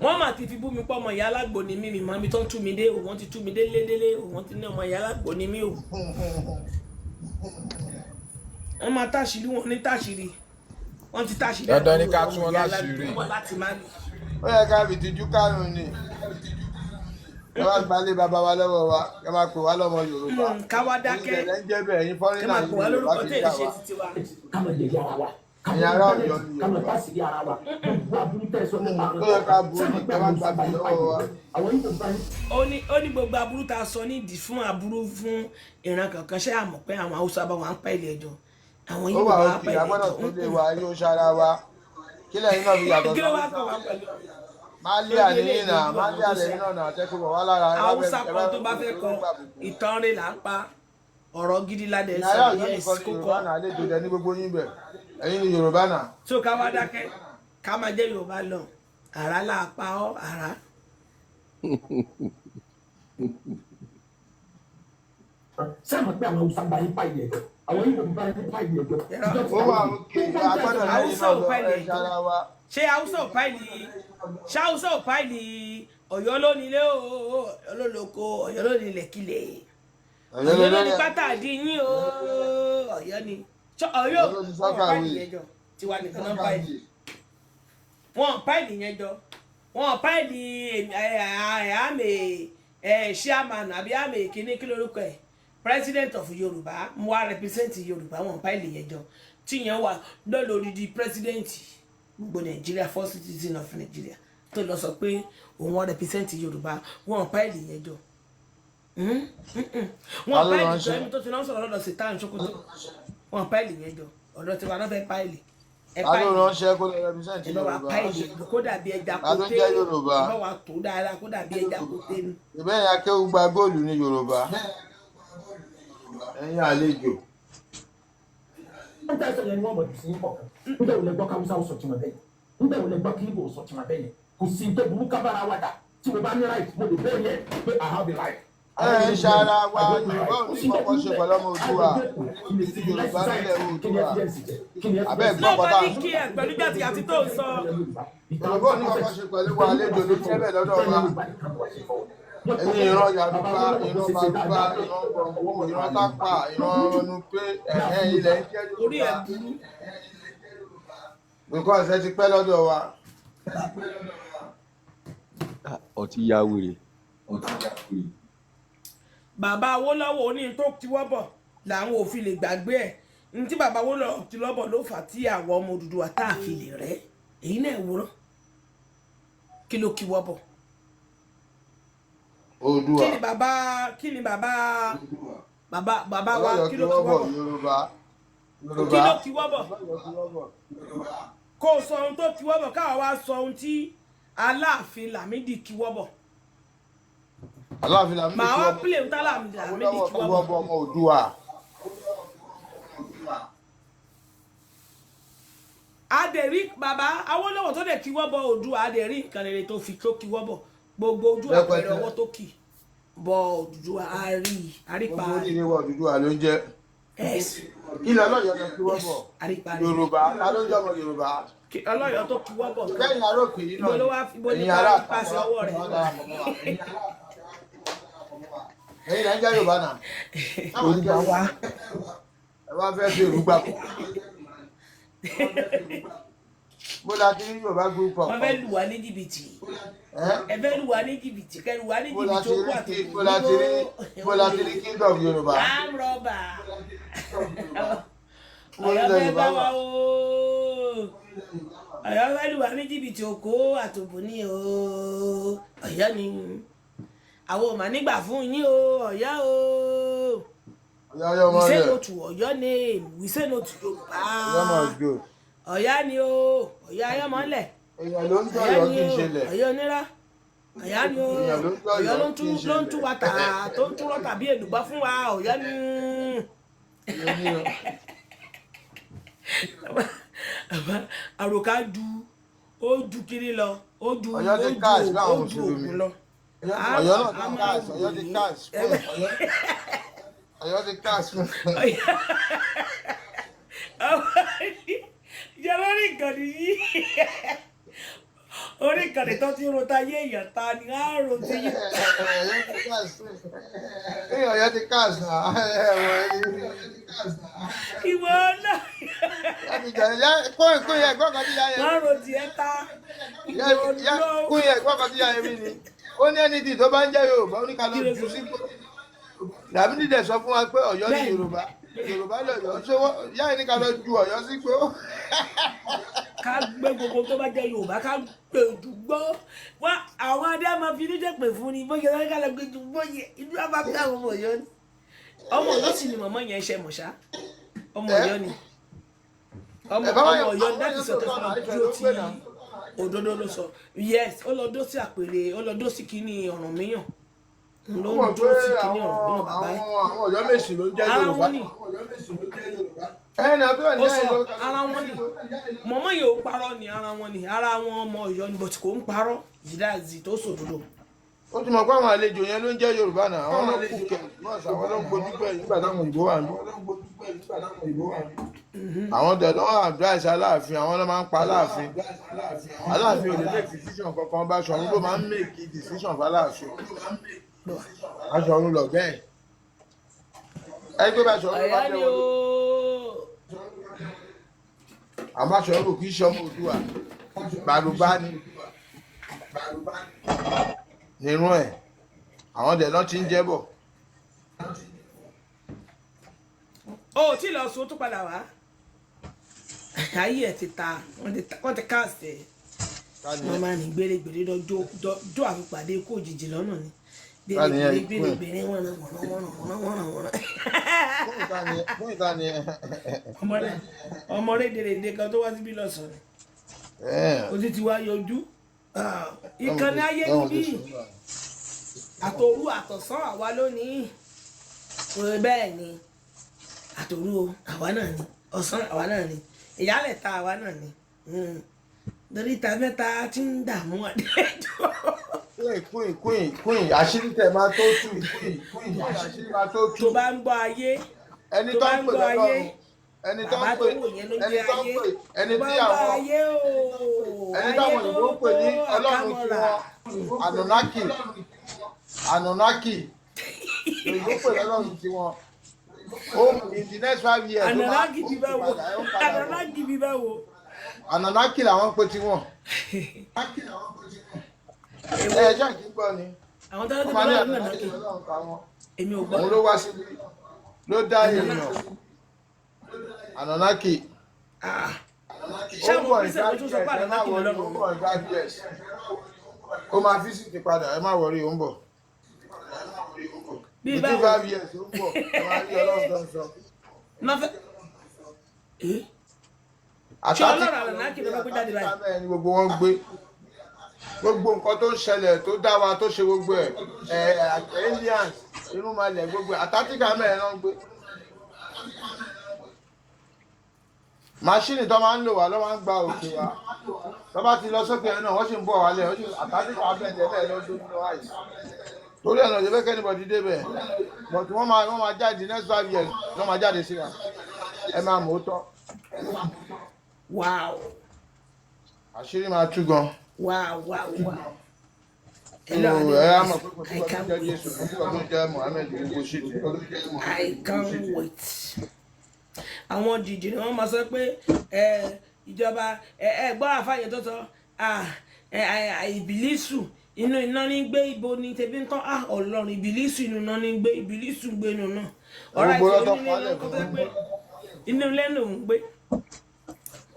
wọ́n mà ti fi bú mi pọ̀ ọmọ ìyá alágbò ni mí mi mọ́ mi tó ń tú mi dé òun ti tú mi dé lédélé òun ti ní ọmọ ìyá alágbò ni mí o. wọ́n máa táṣìírí wọn ní táṣìírí wọ́n ti táṣìírí. dandan ni ká tún wọn láṣìírí. ó yẹ ká fi tijú kárùn ni ẹ wá gbalé bàbá wa lọ́wọ́ wa ẹ máa pè wá lọ́mọ Yorùbá. káwá dákẹ́ ẹ ń jẹ́ bẹ́ẹ̀ yín fọ́nrínà yìí Yorùbá kì í jà wá. Ìyá ara Ọ̀yọ́ ni Yorùbá. Ó yẹ ká bu ní ẹ má gbàgbé lọ́wọ́ wa. ó ní gbogbo aburú tá a sọ nídìí fún aburú fún ìran kankan ṣé àmọ̀ pé àwọn Haúsá bá wọn pa ilé ẹjọ́ àwọn yìí wà á pa ilé ẹjọ́. ó wà òkè àgbọ̀dọ̀ tó lè wá yóò ṣara wa kí lẹ́yìn náà fi yàtọ̀ kí ló wá kọ̀ wá pẹ̀lú. Málíà ní náà Málíà lẹ́yìn náà tẹ́kọ̀ wá lára. Haúsá kan tó bá fẹ́ kọ ìtàn rẹ̀ là ń pa ọ̀rọ̀ gidi ládẹ sọ yẹs kókó. ní gbogbo yín bẹ̀ ẹ̀yin ni Yorùbá náà. tó ká wá dákẹ́ ká máa jẹ́ Yorùbá lọ àrá là pa ọ́ àrá. sáà pé àwọn Haúsá bá yín pa ilẹ̀ ẹjọ́ àwọn yìí kò bá yín pa ilẹ̀ ẹjọ́. ó wà òkè àgbọ̀dọ̀ lẹ́yìn náà lọ ẹ̀ ṣara wa. ṣé Haúsá ò páìlì Ọ̀yọ́ lónílé olóloko Ọ̀yọ́ lónílé kílẹ̀ Ọ̀yọ́ lóní pátá àdí yín o Ọ̀yọ́ ni Ọ̀yọ́ wọn páìlì yẹn jọ tiwa nìkan náà páìlì wọn páìlì yẹn jọ wọn páìlì àmì chairman àbí àmì kíní kí lórúkọ ẹ president of Yorùbá mo wá represent Yorùbá wọn páìlì yẹn jọ tíyẹn wà lọ́lọ́rí di president gbogbo Nàìjíríà first citizen of Nigeria tó lọ sọ pé òun wọn represent Yorùbá wọn páìlì yẹn jọ wọn páìlì jọ ẹni tó ti náà sọ̀rọ̀ lọ́dọ̀ sí táwọn ṣòkòtò wọn páìlì yẹn jọ ọ̀dọ̀ tiwa náà fẹ́ páìlì ẹ páìlì ránṣẹ́ kó lè represent Yorùbá páìlì kó dàbí ẹja kóté ẹ bá wa tó dáadáa kó dàbí ẹja kóté ni. ìbẹ́yìn akéwù gba góòlù ní Yorùbá ẹ̀yin àlejò. nígbà tó yẹ ni wọ́n mọ̀ sí ọkàn nígbà wo lẹ gbọ́ káwùsá ó sọ̀tìmọ̀ bẹ́ẹ̀ nígbà wo lẹ gbọ́ kílíbù ó sọ̀tìmọ̀ bẹ́ẹ̀ kò sí tó burú kábàárà wàdà tí mo bá ní right mo lè bẹ́ẹ̀ yẹ pé I have the right. ẹ ṣara wa Yorùbá ò ní kọ́kọ́ ṣe pẹ̀lú ọmọ Oòduà Yorùbá nílẹ̀ Oòduà abẹ́ ìgbọ́ pátá. lọ́ba ní kí ẹ pẹ̀lú jáde àti tó ń sọ. Yorùbá ò ní kọ́kọ́ ṣe pẹ̀lú wa àlejò ló jẹ́ bẹ́ẹ̀ lọ́dọ̀ wa. ẹ̀yin ìran Yorùbá ìran bàbá ìran gbọ̀ngbò ìran tápà ìran ọ̀nù pé ilẹ̀ ń jẹ́ orí ẹ̀ Yorùbá. burú. nǹkan ọ̀sẹ̀ ti pẹ́ lọ́dọ̀ wa. ọtí ya wèrè. bàbá Awólọ́wọ̀ ó ní tó tiwọ́ bọ̀ làwọn ò fi lè gbàgbé ẹ̀ ní tí bàbá Awólọ́wọ̀ ti lọ́bọ̀ ló fà tí àwọn ọmọ Odùduwà tá a fi lè rẹ́ èyí náà wúrọ́ kí ló kíwọ́ bọ̀. Oòduà kí ni bàbá wa kí ló kíwọ́ bọ̀ Yorùbá kí ló kíwọ́ bọ̀ kó sọ ohun tó kíwọ́ bọ̀ káwa wá sọ ohun tí Aláàfin Lámídì kíwọ́ bọ̀. Aláàfin Lámídì màá wá pílẹ̀ ń tálà Lámídì kíwọ́ bọ̀ ọmọ Oòduà. adẹ̀rí bàbá Awólọ́wọ̀ tó dẹ̀ kíwọ́ bọ̀ Oòduà adẹ̀rí nǹkan rere tó fi tó kíwọ́ bọ̀ gbogbo ojú àpẹẹrẹ ọwọ́ tó kì bọ̀ Oòduà àrípa gbogbo onílé wọ Oòduà ló ń jẹ́. ilẹ̀ Ọlọ́yọ̀ ló kíwọ́ bọ̀ Yorùbá ta ló ń jẹ́ ọmọ Yorùbá. Ọlọ́yọ̀ tó kíwọ́ bọ̀ lẹ́yìn aróòkè yìí náà ẹ̀yin ará pàṣẹ ọwọ́ rẹ̀ ẹ̀yin náà ń jẹ́ Yorùbá náà. Yorùbá wa ẹ wá fẹ́ fi èrú gbàpọ̀. bó la ti ní Yorùbá group of. wọ́n fẹ́ lù wá ní jìbìtì ẹ fẹ́ lù wá ní jìbìtì kẹ́ lù wá ní jìbìtì ó kú àtòkù. bó la ti ní kingdom Yorùbá. àmrọ̀bà Ọ̀yọ́ fẹ́ bá wa o Ọ̀yọ́ fẹ́ lù wá ní jìbìtì ó kú àtòkù ní o Ọ̀yọ́ ni àwọn ò mà nígbà fún yín o Ọ̀yọ́ o. We say no to Ọ̀yọ́ name we say no to Yorùbá. Ọ̀yá ni o Ọ̀yá ayọ́mọ́lẹ̀ Ọ̀yá ni o Ọ̀yá onírà Ọ̀yá ni o Ọ̀yá ló ń tú wa tà tó ń túrọ̀ tàbí èlùbọ́ fún wa Ọ̀yá ni. àròkà ó ju kiri lọ ó ju òògùn lọ. Ọ̀yọ́ náà ti káàsì Ọ̀yọ́ ti káàsì. ìjọba ní nǹkan nìyí orí ìkànnì tó ti ro táyé èèyàn ta ni á ro ti yí. Ọ̀yọ́ ti káàsì náà ìwọ náà. kún yẹ gbọ́kàn tí yáyẹ wọ́n ro tiẹ̀ ta. kún yẹ gbọ́kàn tí yáyẹ mi ni ó ní ẹni tí tó bá ń jẹ́ Yorùbá ó ní ká lọ jù sí pé Dàbídì dẹ̀ sọ fún wa pé Ọ̀yọ́ ni Yorùbá lọ́yọ́ ṣé yáyẹ ní ká lọ ju Ọ̀yọ́ sí pé ó. ká gbé gbogbo tó bá jẹ́ Yorùbá ká gbé dùgbọ́ wá àwọn adé máa fi níjẹ́ pè fún ni bóyá ká lọ gbé dùgbọ́ yẹ inú àbá bí àwọn ọmọ Ọ̀yọ́ ni ọmọ Ọ̀yọ́ sì ni mọ̀mọ́ yẹn ṣe mọ̀ṣá ọmọ Ọ̀yọ́ ni ọmọ Ọ̀yọ́ láti sọ tó fún ọ dúró tí òdodo ló sọ yes ó lọ dó sí àpèrè ó lọ dó sí kíní ọ̀ràn míyàn ló ń dúró sí kíní ọ̀ràn míyàn bàbá yẹn àwọn Ọ̀yọ́ Mèsì ló ń jẹ́ ara Yorùbá. wọn ni ó sọ ara wọn ni mọ̀mọ́ yìí ò parọ́ ni ara wọn ni ara wọn ọmọ Ọ̀yọ́ ni bọ̀tí kò ń parọ́ ìdáàzì tó sòdodo. ó ti mọ̀ pé àwọn àlejò yẹn ló ń jẹ́ Yorùbá náà àwọn ló kù kẹ̀ nọ́ọ̀sì àwọn ló ń gbojú pẹ̀ nígbà táwọn òyìnbó wà ní. àwọn dẹ̀dọ̀ advice Aláàfin àwọn ló máa ń pa Aláàfin ò lè make decision kankan bá Ṣọ̀ún ló máa ń make decision fún Aláàfin Aṣọ̀ún lọ bẹ́ẹ̀ ẹgbẹ́ bá Ṣọ̀ún ló bá jẹ́ wọlé àmọ́ Aṣọ̀ún kì í ṣe ọmọ Oòduà gbàlúgbà ni nínú ẹ̀ àwọn dẹ̀dọ̀ ti ń jẹ́ bọ̀. ó tí lọ sùn tó padà wá ayé ẹ ti ta wọ́n ti káàsì ẹ wọ́n máa ní gbèrègbèrè lọ́jọ́ àfipàdé kó òjijì lọ́nà ni gbèrègbèrè wọ́n ọmọ rédèrèdè kan tó wá síbí lọ́sàn-án ojú ti wá yọjú ìkànnì ayé níbí àtòru àtọ̀sán àwa lónìí bẹ́ẹ̀ ni àtòru àwa náà ni ọ̀sán àwa náà ni ìyálẹ̀ta àwa náà ni torí ta mẹ́ta tí ń dààmú àdéjọ́. queen àṣírí tẹ máa tó tù àṣírí máa tó tù. tó bá ń gbọ́ ayé ẹni tó ń pè lọ́lọ́run ẹni tó ń pè ẹni tí àwọn ẹni táwọn òyìnbó ń pè ní Ọlọ́run tí wọn Anunnaki òyìnbó pè lọ́lọ́run tí wọn. In the next 5 years. Anunnaki bí báwo. Anunnaki làwọn pé tiwọn. Ẹ̀jẹ̀ kì í gbọ́ ni. Àwọn tó ń bá Anunnaki. Èmi ò gbọ́. Òun ló wá síbi ló dá èèyàn. Anunnaki. Ṣé àwọn kristian tó tún sọ pé Anunnaki ló lọ́rùn? Ó máa fi sí ti padà ẹ má wọrí ó ń bọ̀. Bí báwo. 5 years ó ń bọ̀ ẹ máa rí Ọlọ́run tó ń sọ. Ṣé Ọlọ́run Anunnaki ló bá gbé jáde báyìí? Gbogbo wọn gbé gbogbo nǹkan tó ń ṣẹlẹ̀ tó dá wa tó ṣe gbogbo ẹ̀ aliens irúnmalẹ̀ gbogbo ẹ̀ Antarctica mẹ́rin náà ń gbé. Máṣíìnì tó máa ń lò wá ló máa ń gba òkè wa tó bá ti lọ sókè náà wọ́n sì ń bọ̀ wálẹ̀ Antarctica bẹ̀rẹ̀ bẹ́ẹ̀ lọ́dún ní wáyé torí ẹ̀nà ìjọba kẹ́ni bọ̀ dídé bẹ̀ but wọ́n máa jáde next 5 years wọ́n máa jáde sí wa ẹ máa mọ̀ ó tọ́. Wow. Àṣírí máa tú gan. Wow. I can't wait. Àwọn jìjì ni wọ́n máa sọ pé ìjọba gbọ́ àfààyàn tó sọ ìbílísù inú iná ní gbé ibo ní tẹbí ń tán Ọlọ́run ìbílísù inú iná ní gbé ìbílísù gbé inú náà ọ̀rá ìfẹ́ onílé ló kọ́ fẹ́ pé inú ilé ló ń gbé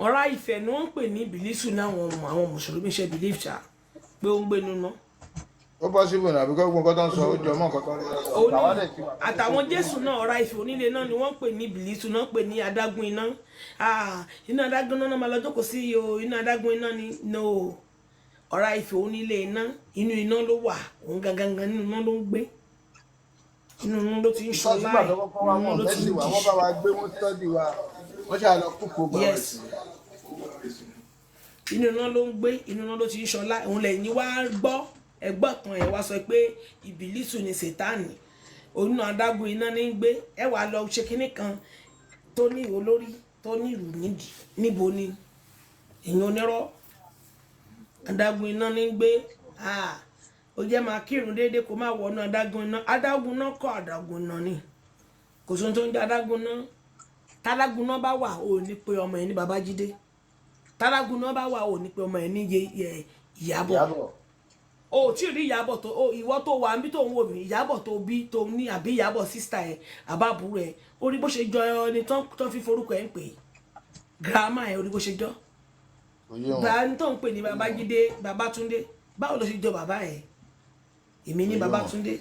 ọ̀rá ìfẹ́ ni wọ́n ń pè ní ìbílísù náà àwọn mùsùlùmí ṣe believe ṣá pé ó ń gbé inú náà. Ó possible náà bí gbogbo nǹkan tó ń sọ ó jọ mọ́ nǹkan tó ń sọ. Àtàwọn Jésù náà ọ̀rá ìfẹ́ onílé náà ni wọ́n pè ní ìbílísù náà pè ní adágún iná iná adágún iná máa lọ jókòó sí o iná adágún iná ni no ọ̀rá ìfẹ́ onílé iná inú iná ló wà òun gangan nínú iná ló ń gbé inú iná ló ti ń ṣọ láì inú iná ló ti ń jì. Wọ́n bá wa gbé wọ́n tọ́jú wa wọ́n ṣe àlọ́ kúkú bá wa sí. Inú iná ló ń gbé inú iná ló ti ń ṣọ láì òun lẹ́yìn wá gbọ́ ẹgbọ́n kan ẹ̀ wá sọ pé ìbílísù ni Sátánì onú adágún iná ní gbé ẹ wàá lọ ṣe kinní kan tó ní olórí tó ní ìlú nídìí níbo ni èèyàn onírọ́ adágún iná ní gbé ó jẹ́ máa kírun déédéé kó má wọnú adágún iná kọ́ adágún iná ni kò sóhun tó ń jẹ́ adágún iná tádágún iná bá wà ó ní pé ọmọ ẹ̀ ní Babájídé tádágún iná bá wà ó ní pé ọmọ ẹ̀ ní Ìyábọ̀ o tí rí Ìyábọ̀ tó ìwọ tó wà níbi tó ń wò mí Ìyábọ̀ tó bí tó ní àbí Ìyábọ̀ sísítà ẹ̀ àbábúrò ẹ̀ ó rí bó ṣe jọ ẹni tó fi forúkọ ẹ̀ ń pè gírámà ẹ̀ ó rí bó ṣe jọ bàbá tó ń pè ní Babájídé Babátúndé báwo ló ṣe jọ bàbá ẹ̀ èmi ní Babátúndé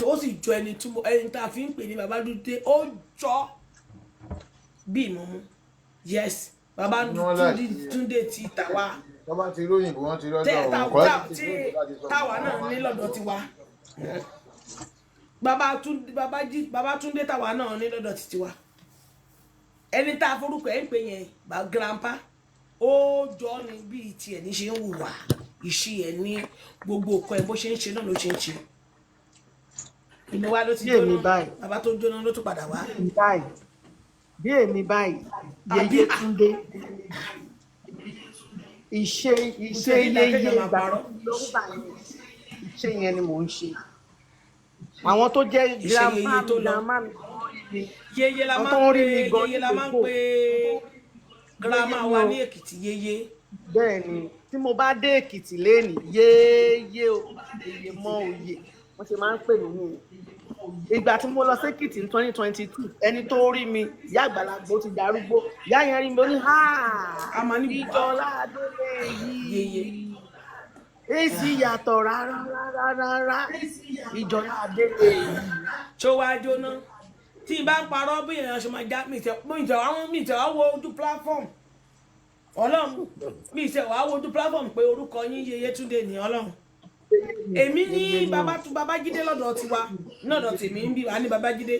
tó sì jọ ẹni tá a fi ń pè ní Babátúndé ó jọ bí ìmọ̀mú yes Babátúndé ti tàwa wọ́n bá ti róyìnbó wọ́n ti rọ́jọ́ òun tí táwa náà ní lọ́dọ̀ tiwa Babátúndé táwa náà ní lọ́dọ̀ tiwa ẹni tá a forúkọ ẹ̀ ń pè yẹn grandpa ó jọ ní bí tiẹ̀ ní ṣe ń hùwà ìṣe ẹ̀ ní gbogbo nǹkan ẹ̀ bó ṣe ń ṣe náà ló ṣe ń ṣe ìní wa ló ti jóná bàbá tó jóná ló tún padà wá. bí èmi báyìí Yèyé Túndé ìṣe yeye ìgbà lórúbà ìṣe yẹn ni mò ń ṣe àwọn tó jẹ́ grandma mi yeye la máa ń pè grandma wa ní Èkìtì yeye. bẹ́ẹ̀ ni tí mo bá dé Èkìtì lẹ́nìí yeye o yeye mọ òye wọ́n ṣe máa ń pè mí nìyẹn ìgbà tí mo lọ sí Èkìtì ní 2022 ẹni tó rí mi ìyá àgbàlagbà ó ti darúgbó ìyá yẹn rí mi ó ní ìjọlá adélé yìí èsì yàtọ̀ rárá ìjọlá adélé yìí. tó wá jóná tí n bá ń parọ́ bí èèyàn ṣe máa já mi ìtẹ̀ wá wo ojú platform Ọlọ́run mi ìtẹ̀ wá wo ojú platform pé orúkọ yín Yèyé Túndé ní Ọlọ́run èmi ní Babájídé lọ́dọ̀ tiwa lọ́dọ̀ tèmi ń bí wà ní Babájídé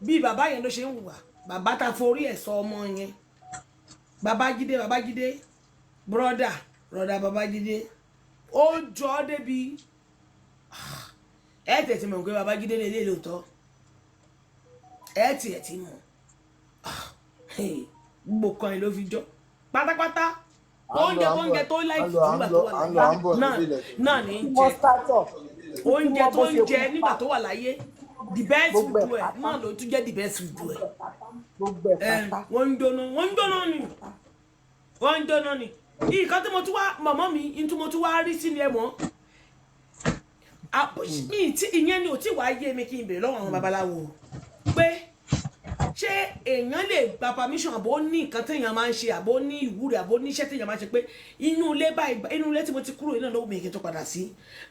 bí bàbá yẹn ló ṣe ń wùwà bàbá ta forí ẹ̀ sọ ọmọ yẹn Babájídé broda Babájídé ó jọ ọ́ débi ẹ tẹ̀sí mọ̀ pé Babájídé lè lè lóòótọ́ ẹ tiẹ̀ ti mọ̀ gbogbo kan ẹ̀ ló fi jọ pátápátá oúnjẹ tó láìkì nígbà tó wà láyé náà ní jẹ oúnjẹ tó ń jẹ nígbà tó wà láyé the best food ẹ náà ló tún jẹ the best food ẹ wọ́n ń jóná ni nǹkan tí mo tún wá mọ̀mọ́ mi tí mo tún wá rí sí ni ẹ mọ̀ ìyẹn ni ò tí wàá yé mi kí n bèrè lọ́wọ́ àwọn babaláwo pé ṣé èèyàn lè gba permission àbó ní nǹkan téèyàn máa ń ṣe àbó ní ìwúre àbó ní iṣẹ́ téèyàn máa ń ṣe pé inú ilé tí mo ti kúrò iná lówó mi kí n tó padà sí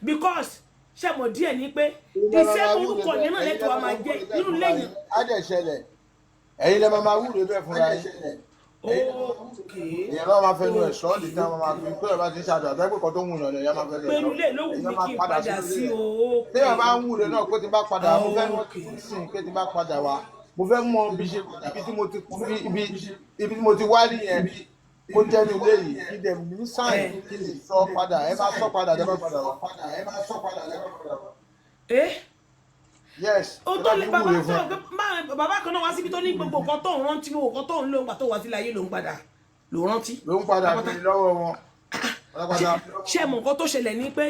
because ṣé mo díẹ̀ ní pé iṣẹ́ orúkọ yẹn náà lẹ́tọ̀ọ́ a máa jẹ́ inú ilé yẹn. á dẹ̀ ṣẹlẹ̀ ẹ̀yin lè máa wúre bẹ́ẹ̀ fúnra yín èèyàn náà máa fẹnu ẹ̀ sọ́ ọ́ dìtẹ́ máa fi pé ẹ̀ bá ti ń ṣàdùn àtẹ́gbẹ́ kan tó ń wùyàn lẹ́yìn máa fẹnu ẹ̀ sọ́ pẹ̀lú ilé lówó mi kí n padà sí o. téèyàn bá ń wúre náà pé tí bá padà mo fẹ́ sìn pé tí bá padà wá mo fẹ́ mọ ibi tí mo ti wá nìyẹn kó jẹ́ ní ilé yìí kí dẹ̀ mí sáìn kí lè sọ padà ẹ bá sọ padà lẹ́bàá padà wá. Yes. ó tó lè bàbá kan náà wá síbi tó ní gbogbo nǹkan tó ń rántí gbogbo nǹkan tó ń lò ń gbà tó wá sílé ayé ló ń padà ló rántí. ló ń padà bí lọ́wọ́ wọn. ṣé mọ̀ nǹkan tó ṣẹlẹ̀ ní pé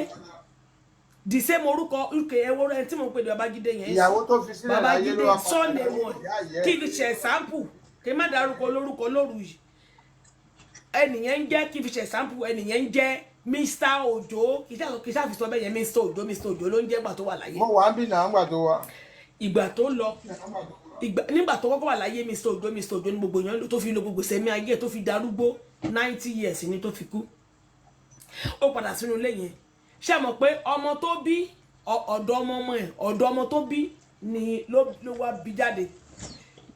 the same orúkọ ẹwọ rẹ tí mo pè ní Babájídé yẹn ìyàwó tó fi sílẹ̀ láyé ló wá sọ́ọ̀nì wọn kí n ṣe sample kí n má dárúkọ lórúkọ lóru yìí ẹnìyẹn ń jẹ́ kí n fi ṣe sample ẹnìyẹn ń jẹ́ Mr. Ojo kì í ṣàfihàn bẹ́ẹ̀ yẹn Mr. Ojo ló ń jẹ́ ìgbà tó wà láyé. mo wà á bì náà ńgbà tó wà. ìgbà tó lọ nígbà tó kọ́kọ́ wà láyé Mr. Ojo ní gbogbo yẹn tó fi lo gbogbo sẹ́mi ayé tó fi darúgbó 90 years ni tó fi kú ó padà sínú ilé yẹn ṣé mọ̀ pé ọmọ tó bí ọ̀dọ̀ ọmọ tó bí ni ló wá bí jáde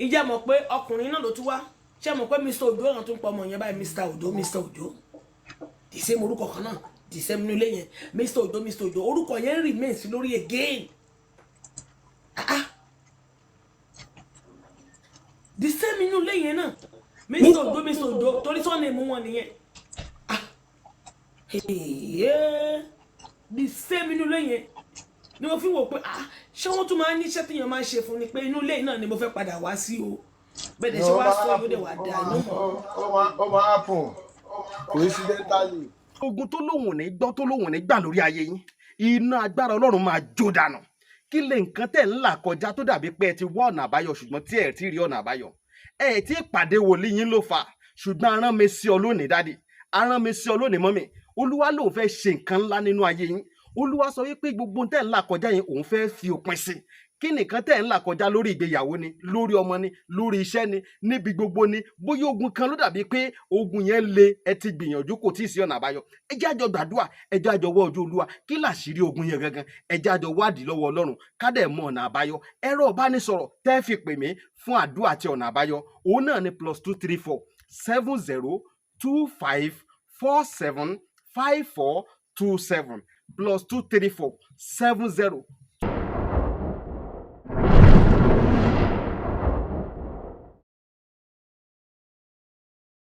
ìjẹ́ mọ̀ pé ọkùnrin náà ló tún wá ṣé mọ̀ pé Mr. Ojo náà tún pọ̀ ọmọ yẹn báyìí Mr. Ojo the same orúkọ kan náà the same nínú ilé yẹn Mr. Ojo orúkọ yẹn remains lórí again the same nínú ilé yẹn náà Mr. Ojo torí sọ́ọ̀nì mú wọn nìyẹn the same inú ilé yẹn ni mo fi wò pé ṣé wọ́n tún máa ń ní iṣẹ́ téèyàn máa ń ṣe fún ni pé inú ilé náà ni mo fẹ́ padà wá sí o bẹ́ẹ̀ dẹ̀ ṣe wá sọ yóò dẹ̀ wá dáa náà. ó máa happen coincidentally ogun tó lóhùn ò ní gbọ́ tó lóhùn ò ní gbà lórí ayé yín iná agbára ọlọ́run máa jó dànù. Kí lè nǹkan tẹ̀ ń là kọjá tó dàbí pé ẹ ti wá ọ̀nà àbáyọ ṣùgbọ́n tí ẹ ti rí ọ̀nà àbáyọ, ẹ ti pàdé wòlíì yín ló fà, ṣùgbọ́n arán mi sí ọ lónìí dádì, arán mi sí ọ lónìí mọ́mì, olúwa lòun fẹ́ ṣe nǹkan ńlá nínú ayé yín. Olúwa sọ wípé gbogbo tẹ̀ ń là kọjá yẹn òun fẹ́ fi òpin sí. Kí nìkan tẹ̀ ń là kọjá lórí ìgbéyàwó ni, lórí ọmọ ni, lórí iṣẹ́ ni, níbi gbogbo ni, bóyá ogun kan ló dàbí pé ogun yẹn le, ẹ ti gbìyànjú kò tí ì sí ọ̀nà àbáyọ. Ẹ jẹ́ àjọ gbàdúrà, ẹ jẹ́ àjọ wá ojú olúwa, kí làṣírí ogun yẹn gangan, ẹ jẹ́ àjọ wádìí lọ́wọ́ ọlọ́run ká dẹ̀ mọ ọ̀nà àbáyọ. Ẹ̀rọ ìbánisọ̀rọ̀ tẹ́ fi pè mí fún àdúrà àti ọ̀nà àbáyọ òun náà ni +234 70 25 47 54 27 +234 70